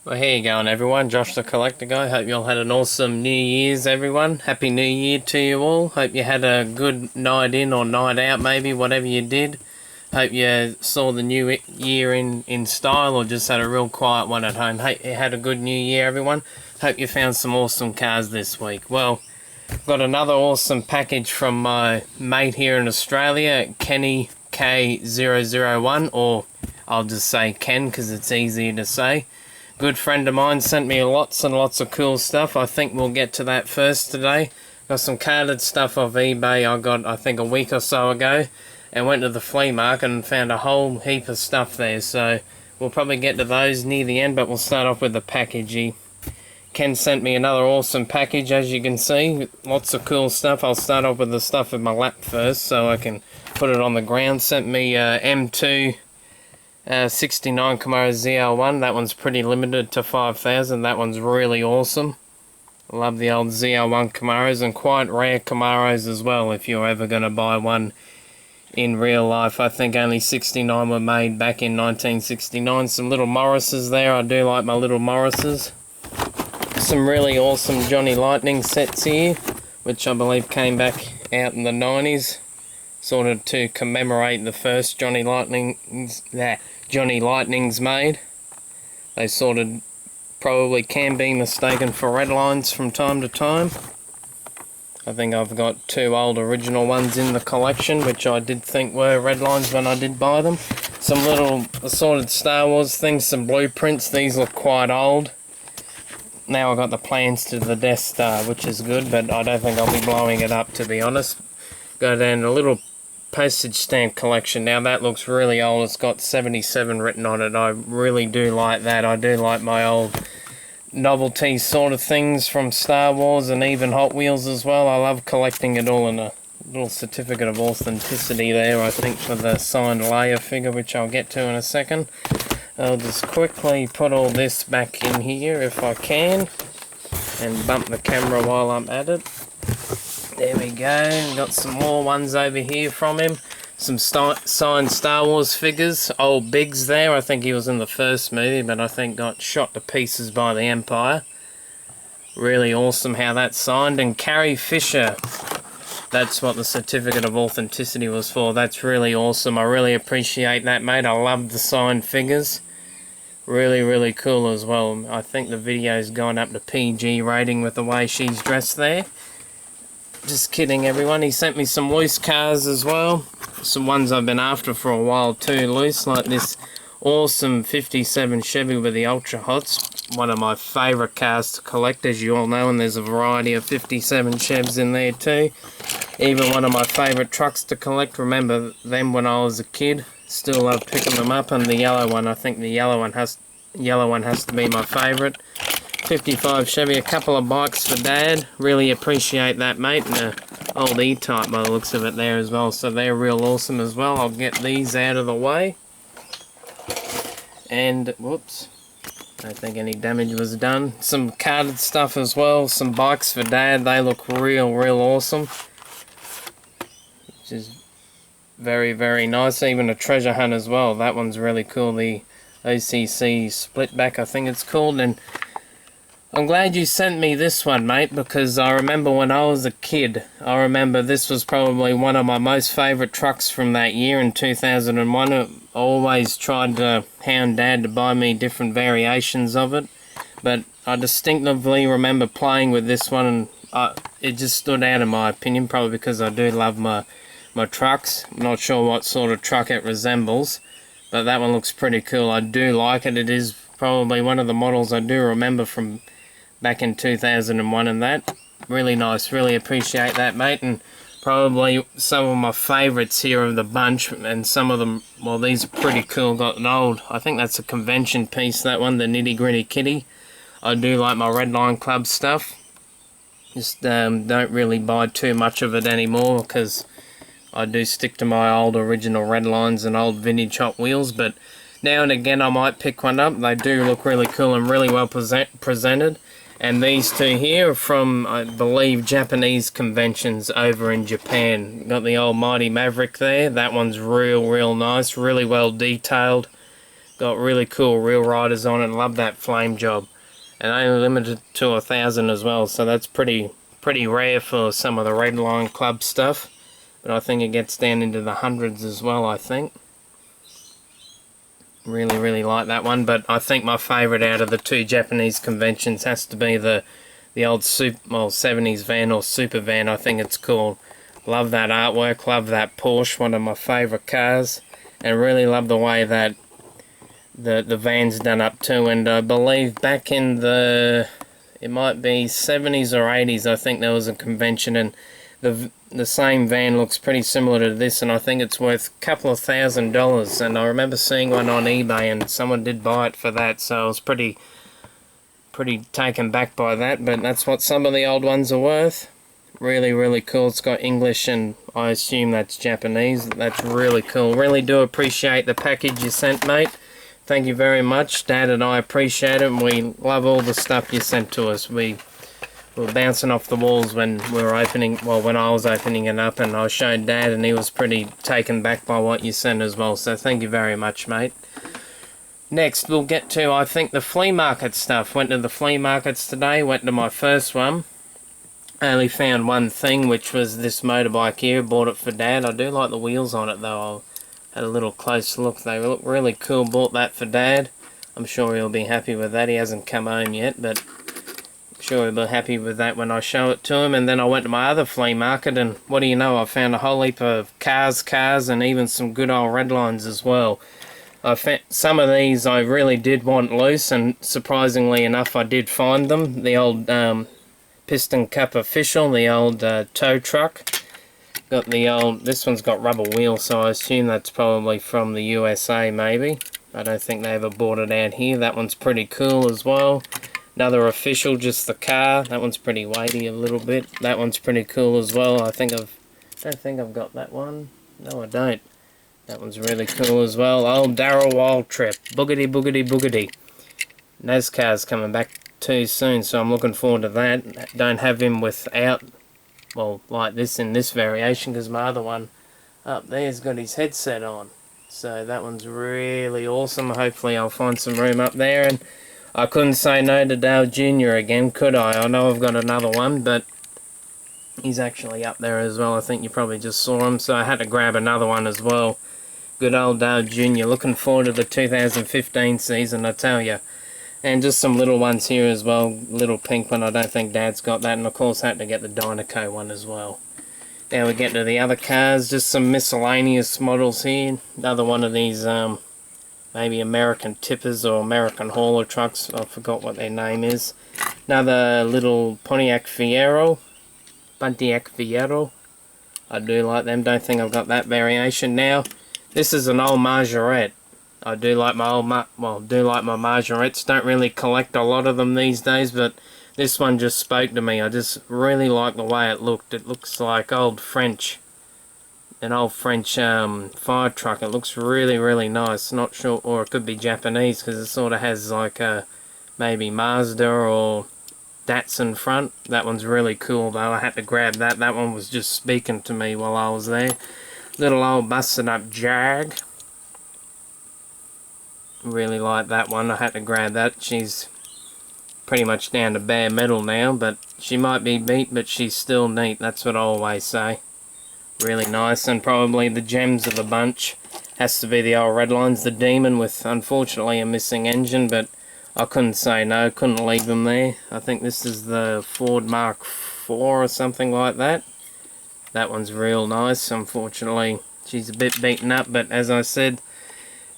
Well, how you going, everyone? Josh the Collector Guy. Hope you all had an awesome New Year's, everyone. Happy New Year to you all. Hope you had a good night in or night out, maybe, whatever you did. Hope you saw the new year in style or just had a real quiet one at home. Hope you had a good New Year, everyone. Hope you found some awesome cars this week. Well, got another awesome package from my mate here in Australia, Kenny K001, or I'll just say Ken because it's easier to say. Good friend of mine sent me lots and lots of cool stuff. I think we'll get to that first today. Got some carded stuff off eBay I got, I think, a week or so ago. And went to the flea market and found a whole heap of stuff there. So we'll probably get to those near the end, but we'll start off with the package. Ken sent me another awesome package, as you can see. Lots of cool stuff. I'll start off with the stuff in my lap first so I can put it on the ground. Sent me M269 Camaro Zl1. That one's pretty limited to 5,000. That one's really awesome. I love the old Zl1 Camaros, and quite rare Camaros as well if you're ever going to buy one in real life. I think only 69 were made back in 1969. Some little Morrises there. I do like my little Morrises. Some really awesome Johnny Lightning sets here, which I believe came back out in the 90s. Sort of to commemorate the first Johnny Lightnings made. They sort of probably can be mistaken for Redlines from time to time. I think I've got two old original ones in the collection, which I did think were Redlines when I did buy them. Some little assorted Star Wars things, some blueprints. These look quite old. Now I've got the plans to the Death Star, which is good, but I don't think I'll be blowing it up, to be honest. Go down a little postage stamp collection. Now that looks really old. It's got 77 written on it. I really do like that. I do like my old novelty sort of things from Star Wars and even Hot Wheels as well. I love collecting it all in a little certificate of authenticity there, I think, for the signed Leia figure, which I'll get to in a second. I'll just quickly put all this back in here if I can and bump the camera while I'm at it. There we go. Got some more ones over here from him. Some signed Star Wars figures. Old Biggs there. I think he was in the first movie, but I think got shot to pieces by the Empire. Really awesome how that's signed. And Carrie Fisher. That's what the certificate of authenticity was for. That's really awesome. I really appreciate that, mate. I love the signed figures. Really, really cool as well. I think the video's gone up to PG rating with the way she's dressed there. Just kidding, everyone. He sent me some loose cars as well. Some ones I've been after for a while too, loose, like this awesome 57 Chevy with the Ultra Hots. One of my favourite cars to collect, as you all know, and there's a variety of 57 Chevs in there too. Even one of my favourite trucks to collect. Remember them when I was a kid. Still love picking them up. And the yellow one, I think the yellow one has to be my favourite. 55 Chevy, a couple of bikes for Dad. Really appreciate that, mate. And an old E-Type by the looks of it there as well. So they're real awesome as well. I'll get these out of the way. And, whoops. Don't think any damage was done. Some carded stuff as well. Some bikes for Dad. They look real awesome. Which is very, very nice. Even a treasure hunt as well. That one's really cool. The OCC Splitback, I think it's called. And I'm glad you sent me this one, mate, because I remember when I was a kid, I remember this was probably one of my most favourite trucks from that year in 2001. I always tried to hound Dad to buy me different variations of it, but I distinctively remember playing with this one, and it just stood out in my opinion, probably because I do love my trucks. I'm not sure what sort of truck it resembles, but that one looks pretty cool. I do like it. It is probably one of the models I do remember from back in 2001 and that. Really nice. Really appreciate that, mate. And probably some of my favourites here of the bunch, and some of them, well, these are pretty cool. Got an old, I think that's a convention piece, that one, the Nitty Gritty Kitty. I do like my Redline Club stuff. Just don't really buy too much of it anymore because I do stick to my old original Redlines and old vintage Hot Wheels, but now and again I might pick one up. They do look really cool and really well presented. And these two here are from, I believe, Japanese conventions over in Japan. Got the old Mighty Maverick there. That one's real nice. Really well detailed. Got really cool real riders on it. Love that flame job. And only limited to 1,000 as well, so that's pretty rare for some of the Redline Club stuff. But I think it gets down into the hundreds as well, I think. Really like that one, but I think my favourite out of the two Japanese conventions has to be the old 70s van or super van, I think it's called. Love that artwork, love that Porsche, one of my favourite cars, and really love the way that the van's done up too. And I believe back in it might be 70s or 80s, I think there was a convention, and the same van looks pretty similar to this, and I think it's worth a couple of $1,000. And I remember seeing one on eBay, and someone did buy it for that, so I was pretty taken back by that. But that's what some of the old ones are worth. Really cool. It's got English, and I assume that's Japanese. That's really cool. Really do appreciate the package you sent, mate. Thank you very much. Dad and I appreciate it, and we love all the stuff you sent to us. We were bouncing off the walls when we were opening, well, when I was opening it up, and I showed Dad, and he was pretty taken back by what you sent as well. So thank you very much, mate. Next, we'll get to, I think, the flea market stuff. Went to the flea markets today. Went to my first one. I only found one thing, which was this motorbike here. Bought it for Dad. I do like the wheels on it, though. I had a little close look. They look really cool. Bought that for Dad. I'm sure he'll be happy with that. He hasn't come home yet, but I'm sure he'll be happy with that when I show it to him. And then I went to my other flea market, and what do you know, I found a whole heap of cars, and even some good old Redlines as well. I found some of these I really did want loose, and surprisingly enough, I did find them. The old Piston Cup Official, the old tow truck. Got the old, this one's got rubber wheels, so I assume that's probably from the USA maybe. I don't think they ever bought it out here. That one's pretty cool as well. Another official, just the car. That one's pretty weighty a little bit. That one's pretty cool as well. I don't think I've got that one. No, I don't. That one's really cool as well. Old Darryl Wild Trip. Boogity. NASCAR's coming back too soon, so I'm looking forward to that. Don't have him without, well, like this in this variation, because my other one up there's got his headset on. So that one's really awesome. Hopefully I'll find some room up there. And I couldn't say no to Dale Jr. again, could I? I know I've got another one, but he's actually up there as well. I think you probably just saw him, so I had to grab another one as well. Good old Dale Jr. Looking forward to the 2015 season, I tell you. And just some little ones here as well. Little pink one. I don't think Dad's got that. And of course I had to get the Dynaco one as well. Now we get to the other cars. Just some miscellaneous models here. Another one of these maybe American tippers or American hauler trucks. I forgot what their name is. Another little Pontiac Fiero. I do like them. Don't think I've got that variation. Now this is an old Majorette. I do like my old Majorettes. Don't really collect a lot of them these days, but this one just spoke to me. I just really like the way it looked. It looks like an old French fire truck. It looks really nice. Not sure, or it could be Japanese, because it sort of has like a maybe Mazda or Datsun front. That one's really cool though. I had to grab that. That one was just speaking to me while I was there. Little old busted up Jag. Really like that one. I had to grab that. She's pretty much down to bare metal now, but she might be beat, but she's still neat. That's what I always say. Really nice. And probably the gems of the bunch has to be the old Redlines, the Demon, with unfortunately a missing engine, but I couldn't say no. Couldn't leave them there. I think this is the Ford Mark IV or something like that. That one's real nice. Unfortunately she's a bit beaten up, but as I said,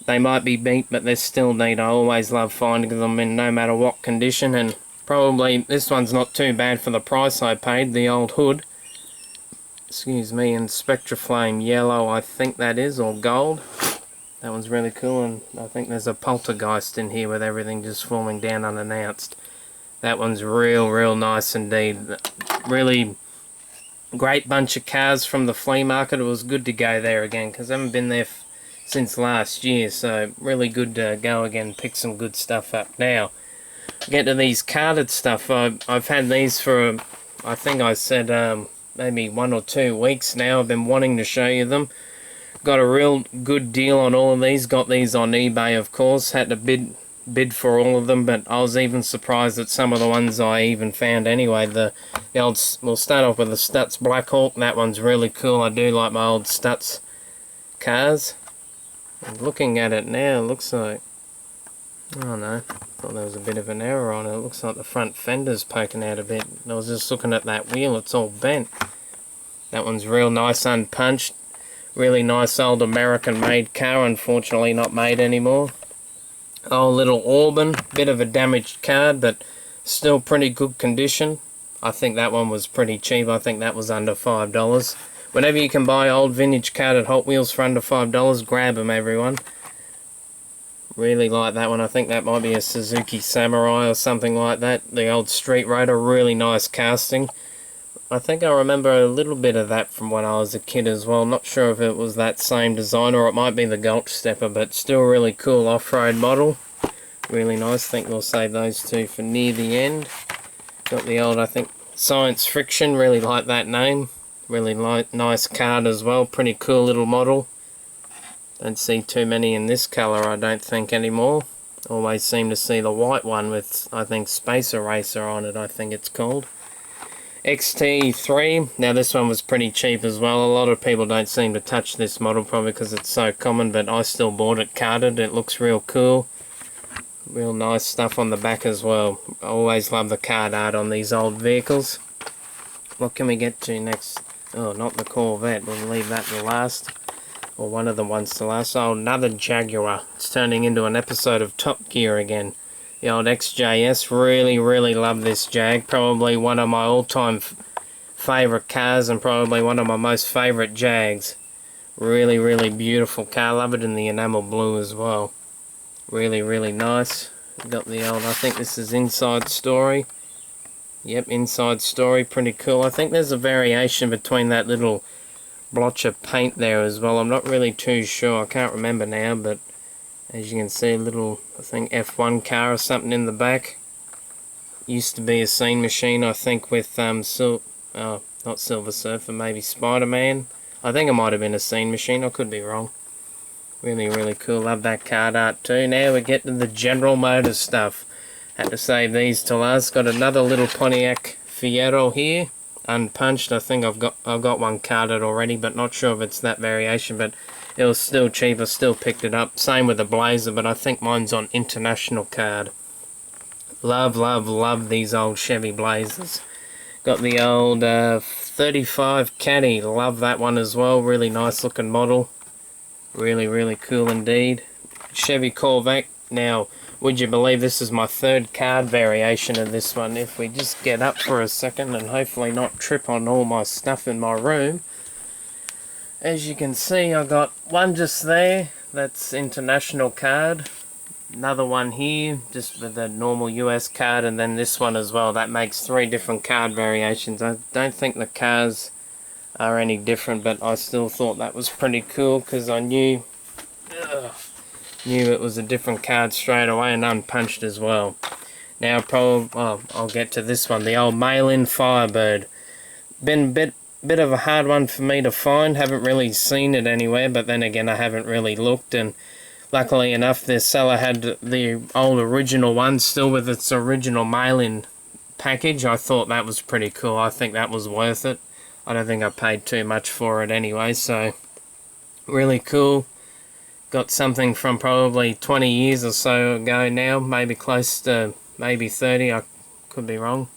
they might be beat, but they're still neat. I always love finding them in no matter what condition. And probably this one's not too bad for the price I paid. The old hood, excuse me, in Spectraflame yellow, I think that is, or gold. That one's really cool, and I think there's a poltergeist in here with everything just falling down unannounced. That one's real nice indeed. Really great bunch of cars from the flea market. It was good to go there again, because I haven't been there since last year, so really good to go again and pick some good stuff up. Now, get to these carded stuff. I've had these for, I think I said maybe 1 or 2 weeks now. I've been wanting to show you them. Got a real good deal on all of these. Got these on eBay, of course. Had to bid for all of them, but I was even surprised at some of the ones I even found anyway. The old, we'll start off with the Stutz Black Hawk. That one's really cool. I do like my old Stutz cars. And looking at it now, it looks like, oh no, thought there was a bit of an error on it. It looks like the front fender's poking out a bit. I was just looking at that wheel, it's all bent. That one's real nice, unpunched. Really nice old American made car, unfortunately not made anymore. Old little Auburn, bit of a damaged card, but still pretty good condition. I think that one was pretty cheap. I think that was under $5. Whenever you can buy old vintage card at Hot Wheels for under $5, grab them, everyone. Really like that one. I think that might be a Suzuki Samurai or something like that. The old Street Raider, really nice casting. I think I remember a little bit of that from when I was a kid as well. Not sure if it was that same design or it might be the Gulch Stepper, but still really cool off-road model. Really nice. I think we'll save those two for near the end. Got the old, I think, Science Friction. Really like that name. Really nice card as well. Pretty cool little model. Don't see too many in this colour, I don't think, anymore. Always seem to see the white one with, I think, Space Eraser on it, I think it's called. XT3, now this one was pretty cheap as well. A lot of people don't seem to touch this model, probably because it's so common, but I still bought it carded. It looks real cool. Real nice stuff on the back as well. I always love the card art on these old vehicles. What can we get to next? Oh, not the Corvette. We'll leave that to last. Or one of the ones to last. Oh, another Jaguar. It's turning into an episode of Top Gear again. The old XJS, really love this Jag. Probably one of my all-time favourite cars and probably one of my most favourite Jags. Really beautiful car. Love it in the enamel blue as well. Really nice. Got the old, I think this is Inside Story. Yep, Inside Story, pretty cool. I think there's a variation between that little blotch of paint there as well. I'm not really too sure. I can't remember now, but as you can see, a little, I think, F1 car or something in the back. Used to be a scene machine, I think, with, not Silver Surfer, maybe Spider-Man. I think it might have been a scene machine, I could be wrong. Really cool, love that card art too. Now we get to the General Motors stuff. Had to save these till last. Got another little Pontiac Fiero here, unpunched. I think I've got one carded already, but not sure if it's that variation, but it was still cheap. I still picked it up. Same with the Blazer, but I think mine's on international card. Love these old Chevy Blazers. Got the old 35 Caddy. Love that one as well. Really nice looking model. Really cool indeed. Chevy Corvette. Now, would you believe this is my third card variation of this one? If we just get up for a second and hopefully not trip on all my stuff in my room. As you can see, I got one just there, that's international card. Another one here, just with the normal US card, and then this one as well. That makes 3 different card variations. I don't think the cars are any different, but I still thought that was pretty cool, because I knew it was a different card straight away, and unpunched as well. Now, I'll get to this one, the old Mail-In Firebird. Been a bit of a hard one for me to find. Haven't really seen it anywhere, but then again I haven't really looked, and luckily enough the seller had the old original one still with its original mail-in package. I thought that was pretty cool. I think that was worth it. I don't think I paid too much for it anyway, so really cool. Got something from probably 20 years or so ago now, maybe close to maybe 30, I could be wrong.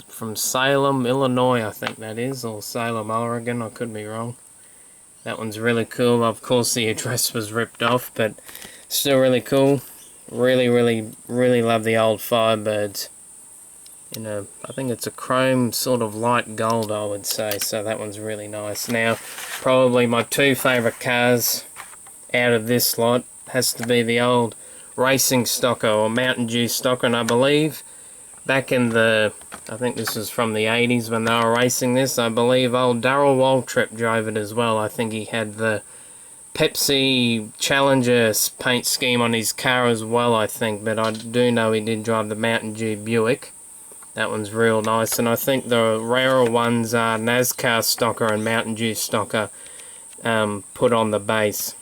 From Salem, Illinois, I think that is, or Salem, Oregon, I could be wrong. That one's really cool. Of course, the address was ripped off, but still really cool. Really love the old Firebirds. You know, I think it's a chrome sort of light gold, I would say, so that one's really nice. Now, probably my 2 favourite cars out of this lot has to be the old Racing Stocker, or Mountain Dew Stocker, and I believe back in the, I think this was from the 80s when they were racing this, I believe old Darrell Waltrip drove it as well. I think he had the Pepsi Challenger paint scheme on his car as well, I think, but I do know he did drive the Mountain Dew Buick. That one's real nice, and I think the rarer ones are NASCAR Stocker and Mountain Dew Stocker. put on the base,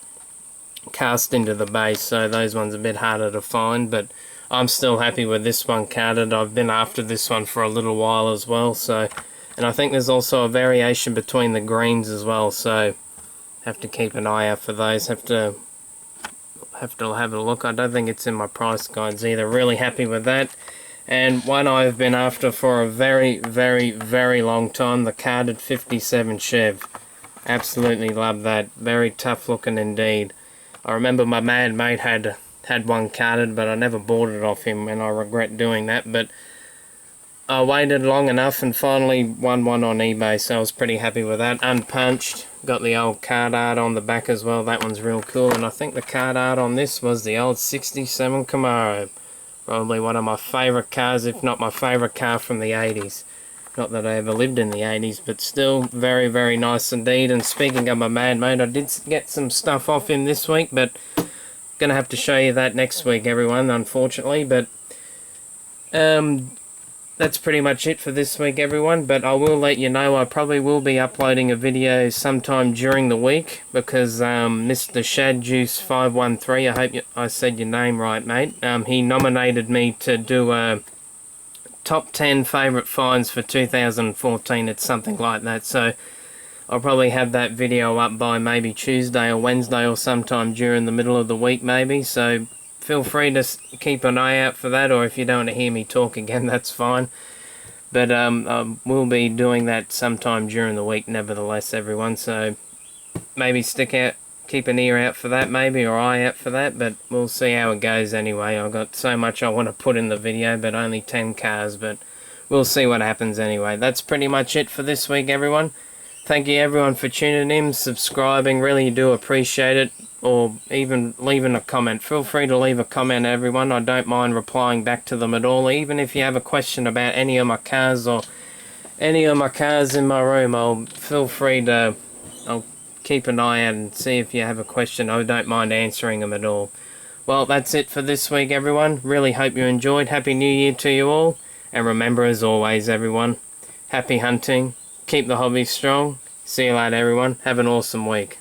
cast into the base, so those ones are a bit harder to find, but I'm still happy with this one carded. I've been after this one for a little while as well, so, and I think there's also a variation between the greens as well, so have to keep an eye out for those. Have to have a look. I don't think it's in my price guides either. Really happy with that. And one I've been after for a very, very, very long time, the carded 57 Chev. Absolutely love that. Very tough looking indeed. I remember my mad mate had one carded, but I never bought it off him, and I regret doing that. But I waited long enough and finally won one on eBay, so I was pretty happy with that. Unpunched. Got the old card art on the back as well. That one's real cool. And I think the card art on this was the old 67 Camaro. Probably one of my favourite cars, if not my favourite car from the 80s. Not that I ever lived in the 80s, but still very, very nice indeed. And speaking of my mad mate, I did get some stuff off him this week, but going to have to show you that next week, everyone, unfortunately. But that's pretty much it for this week, everyone. But I will let you know I probably will be uploading a video sometime during the week, because Mr. Shad Juice 513, I hope I said your name right, mate. He nominated me to do a top 10 favourite finds for 2014. It's something like that. So I'll probably have that video up by maybe Tuesday or Wednesday or sometime during the middle of the week maybe. So feel free to keep an eye out for that, or if you don't want to hear me talk again, that's fine. But we'll be doing that sometime during the week nevertheless, everyone. So maybe keep an ear out for that maybe, or eye out for that, but we'll see how it goes anyway. I've got so much I want to put in the video, but only 10 cars, but we'll see what happens anyway. That's pretty much it for this week, everyone. Thank you everyone for tuning in, subscribing, really do appreciate it, or even leaving a comment. Feel free to leave a comment, everyone. I don't mind replying back to them at all. Even if you have a question about any of my cars or any of my cars in my room, I'll keep an eye out and see if you have a question. I don't mind answering them at all. Well, that's it for this week, everyone. Really hope you enjoyed. Happy New Year to you all. And remember, as always, everyone, happy hunting. Keep the hobby strong. See you later, everyone. Have an awesome week.